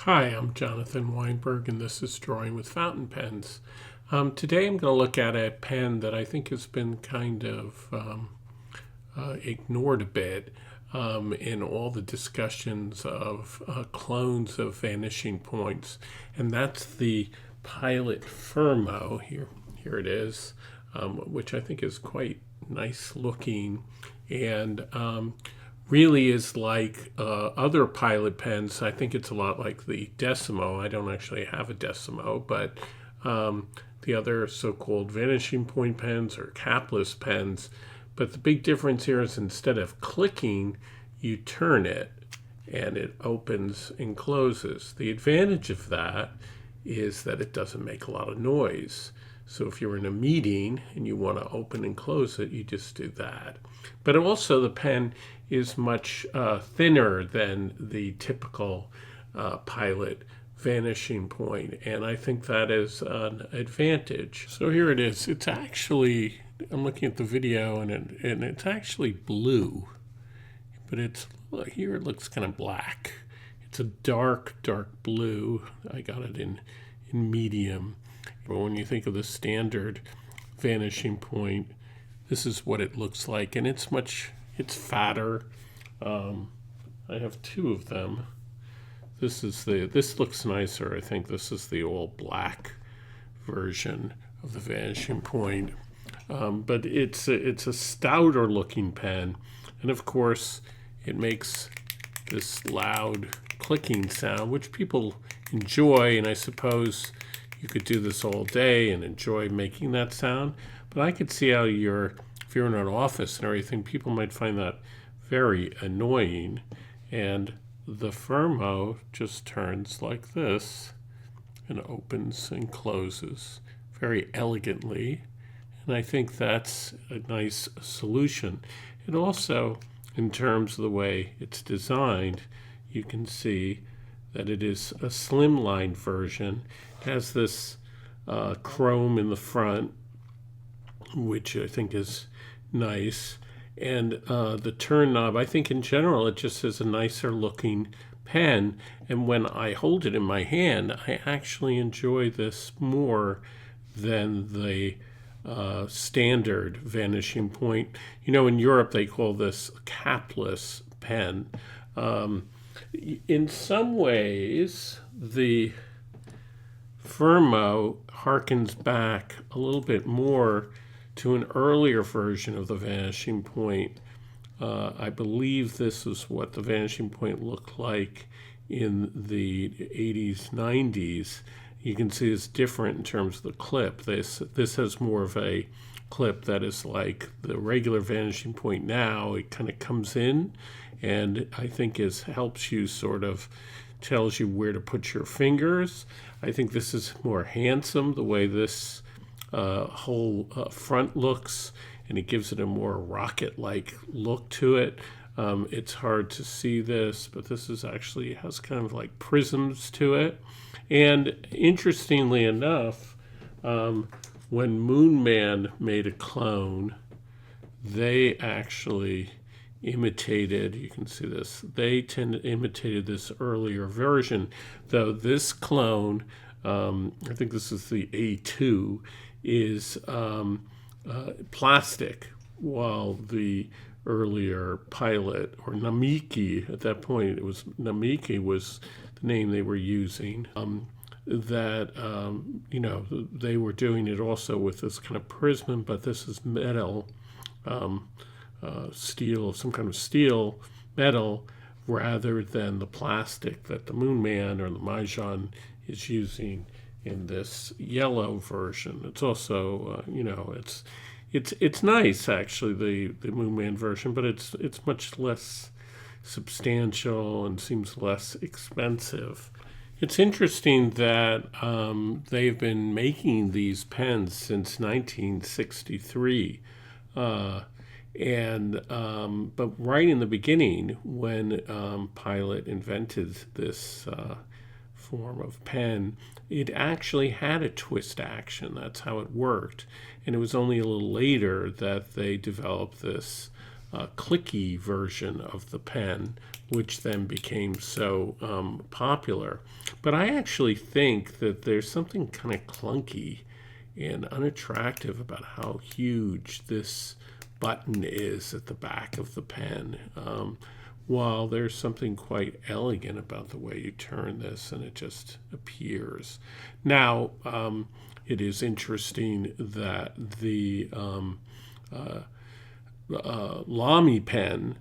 Hi, I'm Jonathan Weinberg, and this is Drawing with Fountain Pens. Today I'm going to look at a pen that I think has been kind of ignored a bit in all the discussions of clones of Vanishing Points, and that's the Pilot Fermo. Here it is, which I think is quite nice looking, and really is like other Pilot pens. I think it's a lot like the Decimo. I don't actually have a Decimo, but the other so-called Vanishing Point pens or Capless pens. But the big difference here is instead of clicking, you turn it and it opens and closes. The advantage of that is that it doesn't make a lot of noise. So if you're in a meeting and you want to open and close it, you just do that. But also the pen is much thinner than the typical Pilot Vanishing Point, and I think that is an advantage. So here it is. It's actually, I'm looking at the video, and it's actually blue, but here it looks kind of black. It's a dark blue. I got it in medium. But when you think of the standard Vanishing Point, this is what it looks like, and it's fatter. I have two of them. This looks nicer. I think this is the all black version of the Vanishing Point. But it's a stouter looking pen, and of course it makes this loud clicking sound, which people enjoy, and I suppose you could do this all day and enjoy making that sound. But I could see how if you're in an office and everything, people might find that very annoying. And the Fermo just turns like this and opens and closes very elegantly. And I think that's a nice solution. And also, in terms of the way it's designed, you can see that it is a slimline version. It has this chrome in the front, which I think is nice. And the turn knob, I think in general, it just is a nicer looking pen. And when I hold it in my hand, I actually enjoy this more than the standard Vanishing Point. You know, in Europe, they call this Capless pen. In some ways, the Fermo harkens back a little bit more to an earlier version of the Vanishing Point. I believe this is what the Vanishing Point looked like in the 80s, 90s. You can see it's different in terms of the clip. This has more of a clip that is like the regular Vanishing Point now. It kind of comes in, and I think helps you tells you where to put your fingers. I think this is more handsome, the way this whole front looks, and it gives it a more rocket-like look to it. It's hard to see this, but this has kind of like prisms to it. And interestingly enough, when Moon Man made a clone, they actually imitated, you can see this, imitated this earlier version, though this clone, I think this is the A2, is plastic, while the earlier Pilot, or Namiki, at that point Namiki was the name they were using, they were doing it also with this kind of prism, but this is metal, steel, some kind of steel metal, rather than the plastic that the Moon Man or the Mahjong is using in this yellow version. It's also, it's nice actually, the Moon Man version, but it's much less substantial and seems less expensive. It's interesting that they've been making these pens since 1963. But right in the beginning, when Pilot invented this form of pen, it actually had a twist action. That's how it worked. And it was only a little later that they developed this clicky version of the pen, which then became so popular. But I actually think that there's something kind of clunky and unattractive about how huge this button is at the back of the pen, while there's something quite elegant about the way you turn this and it just appears. Now, it is interesting that the Lamy pen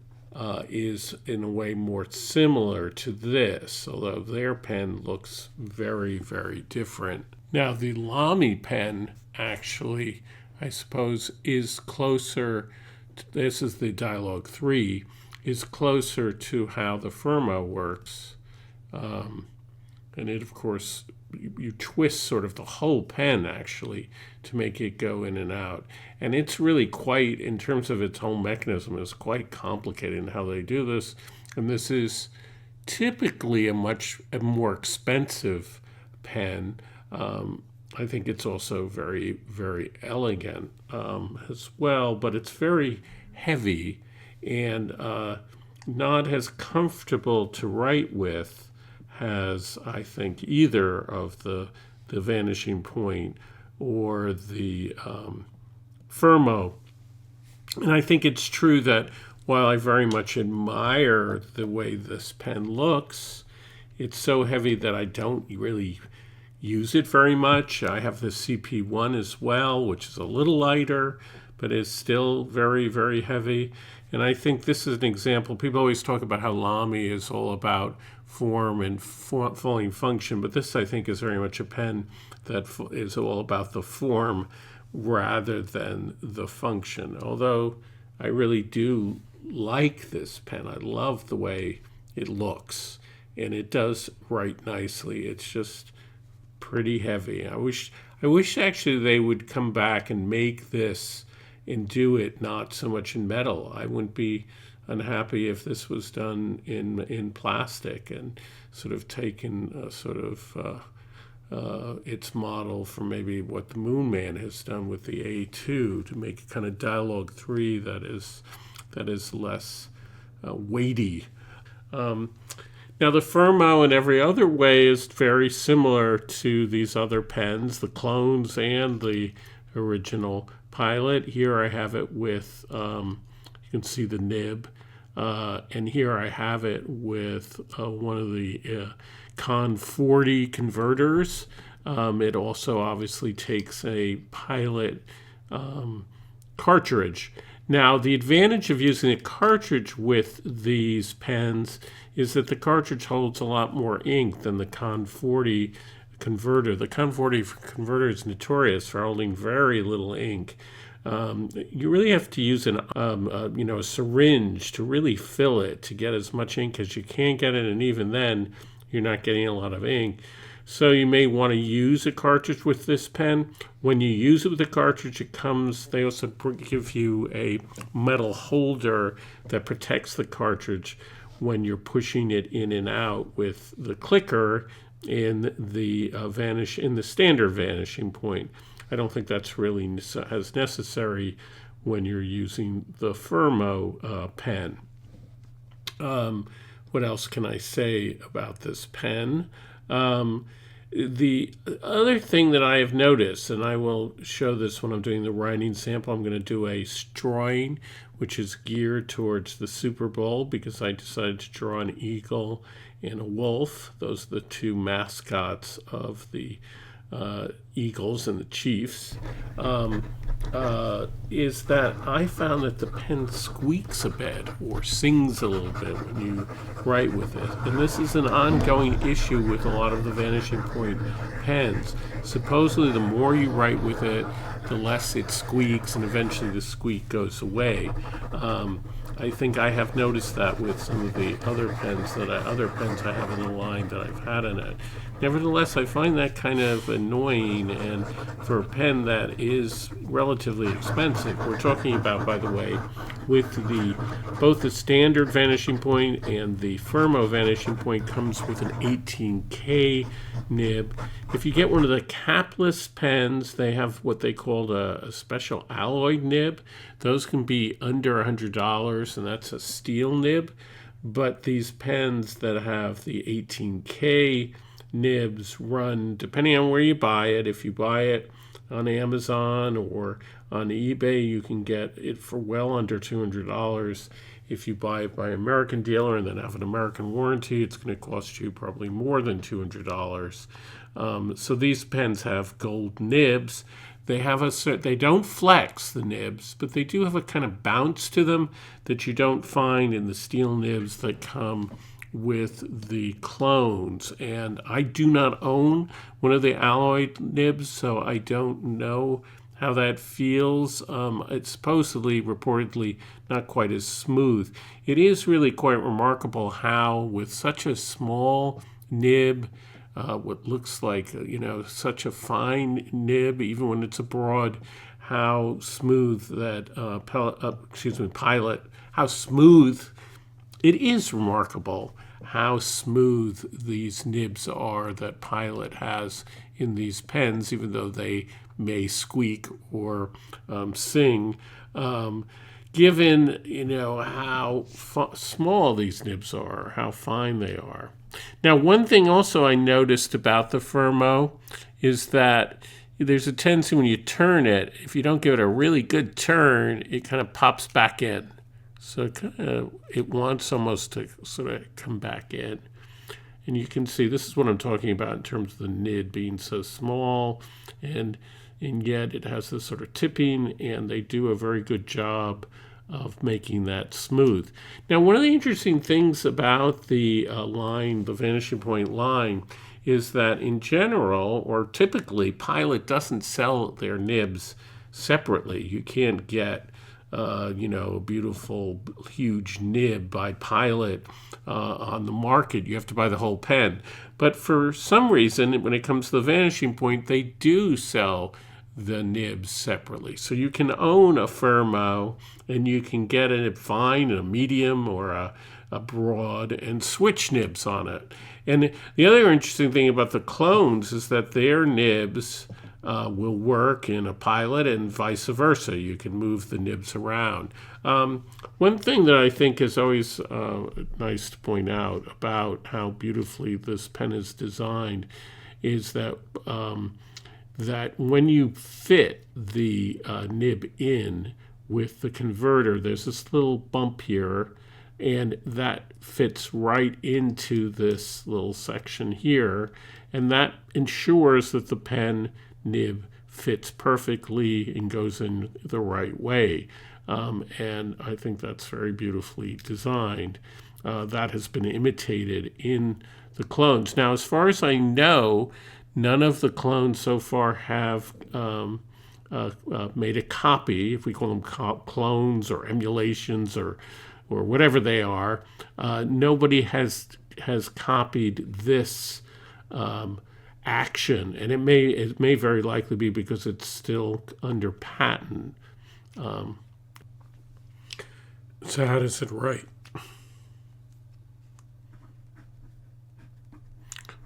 is in a way more similar to this, although their pen looks very, very different. Now, the Lamy pen actually, I suppose, is closer, this is the Dialogue 3, is closer to how the Fermo works. And it, of course, you twist sort of the whole pen, actually, to make it go in and out. And it's really quite, in terms of its whole mechanism, is quite complicated in how they do this. And this is typically a much more expensive pen. I think it's also very, very elegant as well, but it's very heavy and not as comfortable to write with as I think either of the Vanishing Point or the Fermo. And I think it's true that while I very much admire the way this pen looks, it's so heavy that I don't really use it very much. I have the CP1 as well, which is a little lighter, but is still very, very heavy. And I think this is an example. People always talk about how Lamy is all about form and fully function, but this, I think, is very much a pen that is all about the form rather than the function. Although I really do like this pen. I love the way it looks, and it does write nicely. It's just pretty heavy. I wish actually they would come back and make this and do it not so much in metal. I wouldn't be unhappy if this was done in plastic and sort of taken its model from maybe what the Moon Man has done with the A2 to make a kind of Dialogue 3 that is less weighty. Now, the Fermo in every other way is very similar to these other pens, the clones and the original Pilot. Here I have it with, you can see the nib, and here I have it with one of the Con 40 converters. It also obviously takes a Pilot cartridge. Now, the advantage of using a cartridge with these pens is that the cartridge holds a lot more ink than the Con 40 converter. The Con 40 converter is notorious for holding very little ink. You really have to use a syringe to really fill it to get as much ink as you can get it, and even then, you're not getting a lot of ink. So you may want to use a cartridge with this pen. When you use it with a cartridge, they also give you a metal holder that protects the cartridge when you're pushing it in and out with the clicker in the standard Vanishing Point. I don't think that's really as necessary when you're using the Fermo pen. What else can I say about this pen? The other thing that I have noticed, and I will show this when I'm doing the writing sample, I'm going to do a drawing which is geared towards the Superbowl because I decided to draw an eagle and a wolf. Those are the two mascots of the Eagles and the Chiefs. Is that I found that the pen squeaks a bit or sings a little bit when you write with it. And this is an ongoing issue with a lot of the Vanishing Point pens. Supposedly, the more you write with it, the less it squeaks, and eventually the squeak goes away. I think I have noticed that with some of the other pens I have in the line that I've had in it. Nevertheless, I find that kind of annoying, and for a pen that is relatively expensive, we're talking about, by the way, with both the standard Vanishing Point and the Fermo Vanishing Point comes with an 18K nib. If you get one of the Capless pens, they have what they call a special alloy nib. Those can be under $100, and that's a steel nib. But these pens that have the 18K nibs run, depending on where you buy it, if you buy it on Amazon or on eBay, you can get it for well under $200. If you buy it by an American dealer and then have an American warranty, it's going to cost you probably more than $200. So these pens have gold nibs. They don't flex, the nibs, but they do have a kind of bounce to them that you don't find in the steel nibs that come with the clones. And I do not own one of the alloy nibs, so I don't know how that feels. It's supposedly, reportedly, not quite as smooth. It is really quite remarkable how, with such a small nib, what looks like, such a fine nib, even when it's a broad, how smooth that Pilot, how smooth, it is remarkable how smooth these nibs are that Pilot has in these pens, even though they may squeak or sing, given how small these nibs are, how fine they are. Now, one thing also I noticed about the Fermo is that there's a tendency when you turn it, if you don't give it a really good turn, it kind of pops back in. So it wants almost to sort of come back in. And you can see this is what I'm talking about in terms of the nib being so small, and yet it has this sort of tipping, and they do a very good job of making that smooth. Now, one of the interesting things about the the Vanishing Point line, is that in general, or typically, Pilot doesn't sell their nibs separately. You can't get a beautiful, huge nib by Pilot on the market. You have to buy the whole pen. But for some reason, when it comes to the Vanishing Point, they do sell the nibs separately. So you can own a Fermo, and you can get a fine, a medium, or a broad, and switch nibs on it. And the other interesting thing about the clones is that their nibs will work in a Pilot and vice versa. You can move the nibs around. One thing that I think is always nice to point out about how beautifully this pen is designed is that that when you fit the nib in with the converter, there's this little bump here, and that fits right into this little section here, and that ensures that the pen nib fits perfectly and goes in the right way. And I think that's very beautifully designed. That has been imitated in the clones. Now, as far as I know, none of the clones so far have made a copy, if we call them clones or emulations or whatever they are. Nobody has copied this action, and it may very likely be because it's still under patent. So how does it write?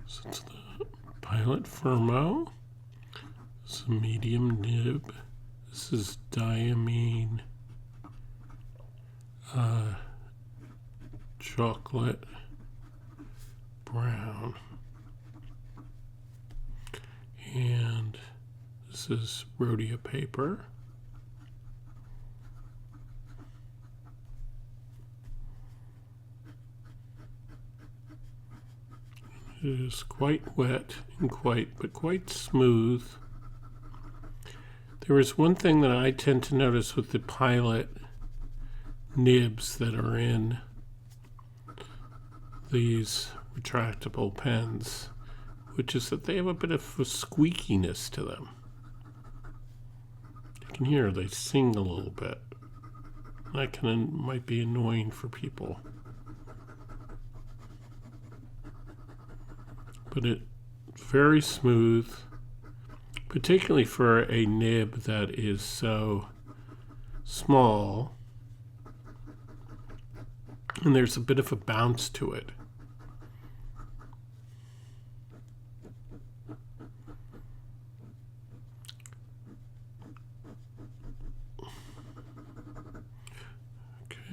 So it's the Pilot Fermo. It's a medium nib. This is diamine chocolate brown. And this is rhodia paper. It is quite wet and quite smooth. There is one thing that I tend to notice with the Pilot nibs that are in these retractable pens, which is that they have a bit of a squeakiness to them. You can hear they sing a little bit. That might be annoying for people. But it's very smooth, particularly for a nib that is so small. and there's a bit of a bounce to it.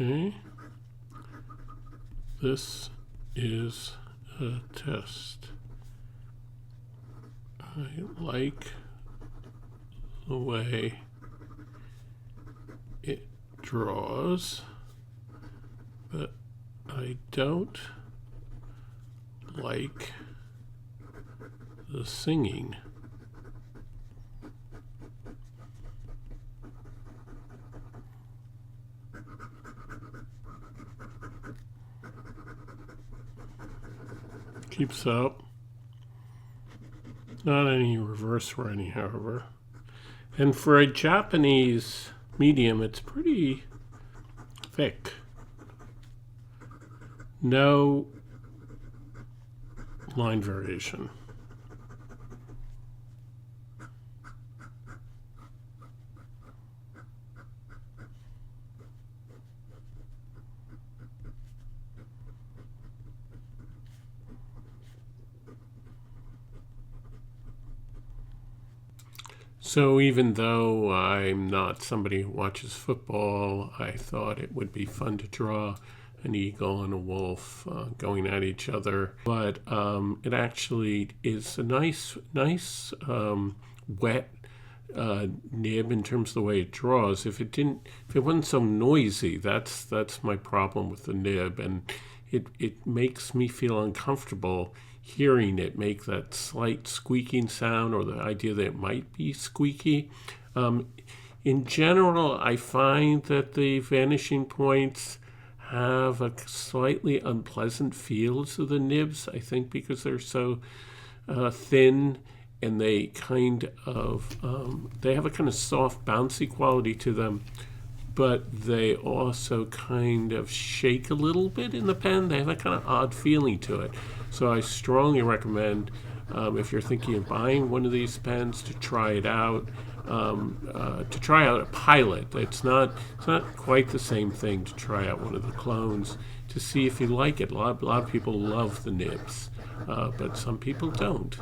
Okay, this is a test. I like the way it draws, but I don't like the singing. Keeps up. Not any reverse writing, however. And for a Japanese medium, it's pretty thick. No line variation. So even though I'm not somebody who watches football, I thought it would be fun to draw an eagle and a wolf going at each other. But it actually is a nice wet nib in terms of the way it draws. If it wasn't so noisy, that's my problem with the nib, and it makes me feel uncomfortable hearing it make that slight squeaking sound, or the idea that it might be squeaky. In general, I find that the vanishing points have a slightly unpleasant feel to the nibs, I think because they're so thin, and they kind of they have a kind of soft, bouncy quality to them, but they also kind of shake a little bit in the pen. They have a kind of odd feeling to it. So I strongly recommend, if you're thinking of buying one of these pens, to try it out. To try out a pilot. It's not quite the same thing to try out one of the clones to see if you like it. A lot of people love the nibs, but some people don't.